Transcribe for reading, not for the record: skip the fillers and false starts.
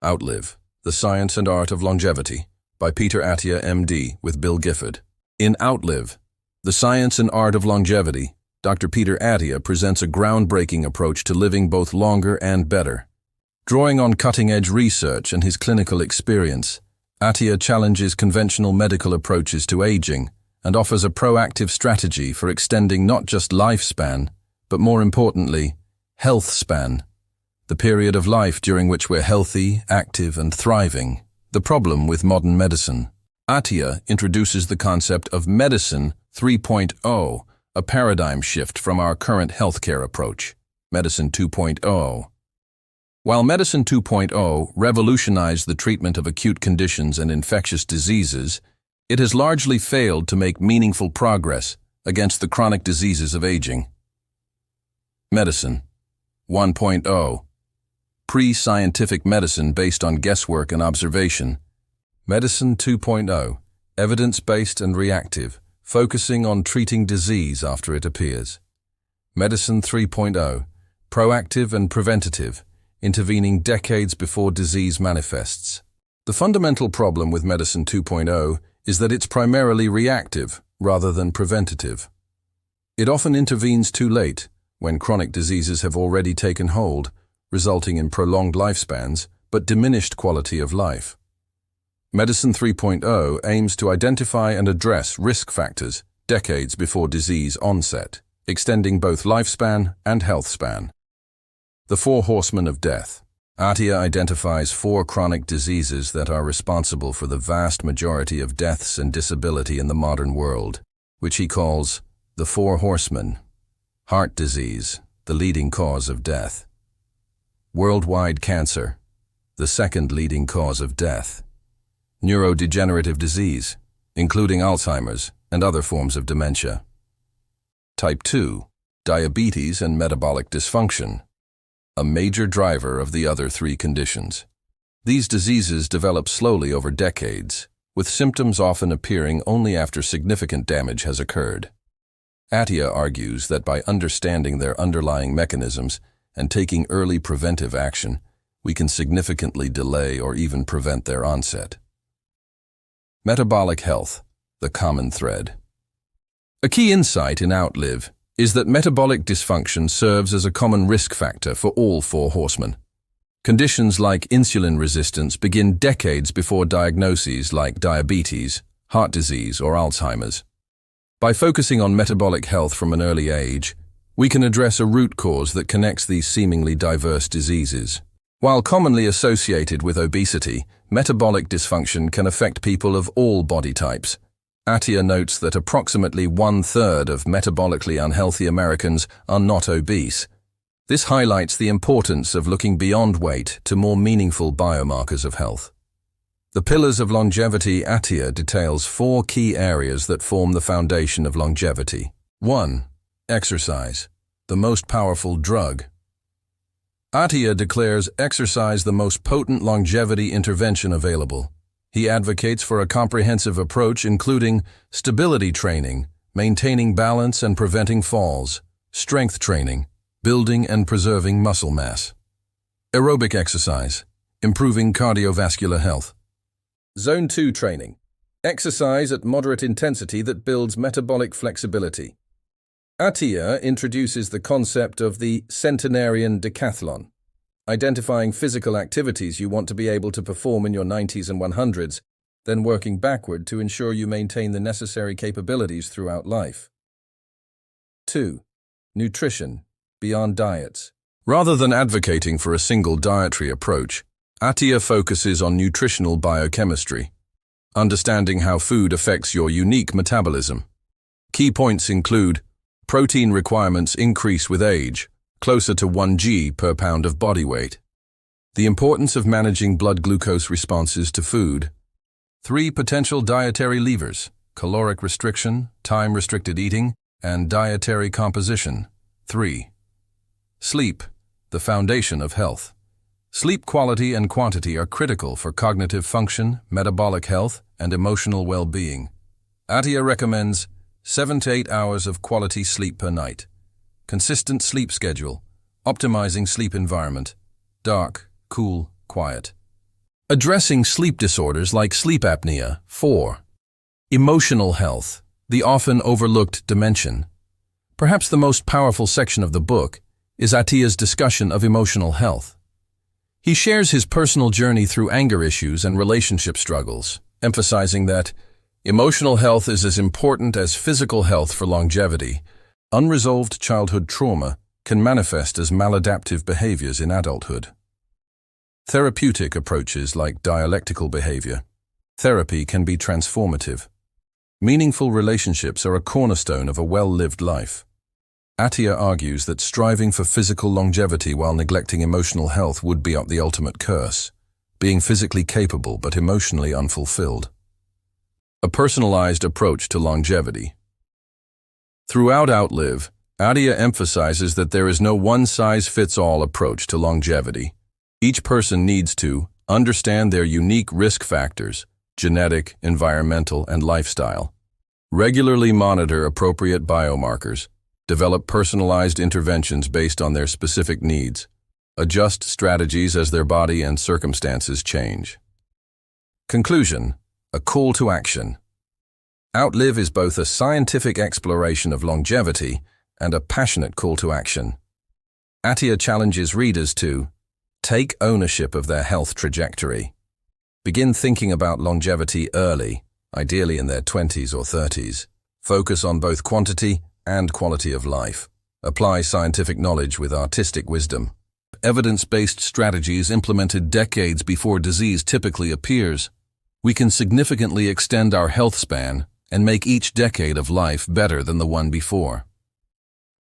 Outlive, The Science and Art of Longevity, by Peter Attia, MD, with Bill Gifford. In Outlive, The Science and Art of Longevity, Dr. Peter Attia presents a groundbreaking approach to living both longer and better. Drawing on cutting-edge research and his clinical experience, Attia challenges conventional medical approaches to aging and offers a proactive strategy for extending not just lifespan, but more importantly, health span, the period of life during which we're healthy, active, and thriving. The problem with modern medicine. Attia introduces the concept of Medicine 3.0, a paradigm shift from our current healthcare approach, Medicine 2.0. While Medicine 2.0 revolutionized the treatment of acute conditions and infectious diseases, it has largely failed to make meaningful progress against the chronic diseases of aging. Medicine 1.0. Pre-scientific medicine based on guesswork and observation. Medicine 2.0. Evidence-based and reactive, focusing on treating disease after it appears. Medicine 3.0. Proactive and preventative, intervening decades before disease manifests. The fundamental problem with Medicine 2.0 is that it's primarily reactive rather than preventative. It often intervenes too late, when chronic diseases have already taken hold, resulting in prolonged lifespans but diminished quality of life. Medicine 3.0 aims to identify and address risk factors decades before disease onset, extending both lifespan and health span. The Four Horsemen of Death. Attia identifies 4 chronic diseases that are responsible for the vast majority of deaths and disability in the modern world, which he calls the Four Horsemen. Heart disease, the leading cause of death. Worldwide cancer, the second leading cause of death. Neurodegenerative disease, including Alzheimer's and other forms of dementia. Type 2, diabetes and metabolic dysfunction, a major driver of the other 3 conditions. These diseases develop slowly over decades, with symptoms often appearing only after significant damage has occurred. Attia argues that by understanding their underlying mechanisms and taking early preventive action, we can significantly delay or even prevent their onset. Metabolic health, the common thread. A key insight in Outlive is that metabolic dysfunction serves as a common risk factor for all 4 horsemen. Conditions like insulin resistance begin decades before diagnoses like diabetes, heart disease, or Alzheimer's. By focusing on metabolic health from an early age, we can address a root cause that connects these seemingly diverse diseases. While commonly associated with obesity, metabolic dysfunction can affect people of all body types. Attia notes that approximately 1/3 of metabolically unhealthy Americans are not obese. This highlights the importance of looking beyond weight to more meaningful biomarkers of health. The pillars of longevity. Attia details 4 key areas that form the foundation of longevity. 1. Exercise, the most powerful drug. Attia declares exercise the most potent longevity intervention available. He advocates for a comprehensive approach including stability training, maintaining balance and preventing falls, strength training, building and preserving muscle mass, aerobic exercise, improving cardiovascular health. Zone 2 training, exercise at moderate intensity that builds metabolic flexibility. Attia introduces the concept of the centenarian decathlon, identifying physical activities you want to be able to perform in your 90s and 100s, then working backward to ensure you maintain the necessary capabilities throughout life. 2. Nutrition, beyond diets. Rather than advocating for a single dietary approach, Attia focuses on nutritional biochemistry, understanding how food affects your unique metabolism. Key points include protein requirements increase with age, closer to 1 g per pound of body weight. The importance of managing blood glucose responses to food. 3 potential dietary levers: caloric restriction, time-restricted eating, and dietary composition. 3. Sleep, the foundation of health. Sleep quality and quantity are critical for cognitive function, metabolic health, and emotional well-being. Attia recommends 7 to 8 hours of quality sleep per night. Consistent sleep schedule, optimizing sleep environment, dark, cool, quiet. Addressing sleep disorders like sleep apnea. 4. Emotional health, the often overlooked dimension. Perhaps the most powerful section of the book is Attia's discussion of emotional health. He shares his personal journey through anger issues and relationship struggles, emphasizing that emotional health is as important as physical health for longevity. Unresolved childhood trauma can manifest as maladaptive behaviors in adulthood. Therapeutic approaches like dialectical behavior. Therapy can be transformative. Meaningful relationships are a cornerstone of a well-lived life. Attia argues that striving for physical longevity while neglecting emotional health would be the ultimate curse, being physically capable but emotionally unfulfilled. A personalized approach to longevity. Throughout Outlive, Attia emphasizes that there is no one-size-fits-all approach to longevity. Each person needs to understand their unique risk factors, genetic, environmental, and lifestyle. Regularly monitor appropriate biomarkers. Develop personalized interventions based on their specific needs. Adjust strategies as their body and circumstances change. Conclusion: a call to action. Outlive is both a scientific exploration of longevity and a passionate call to action. Attia challenges readers to take ownership of their health trajectory. Begin thinking about longevity early, ideally in their 20s or 30s. Focus on both quantity and quality of life. Apply scientific knowledge with artistic wisdom. Evidence-based strategies implemented decades before disease typically appears. We can significantly extend our health span and make each decade of life better than the one before.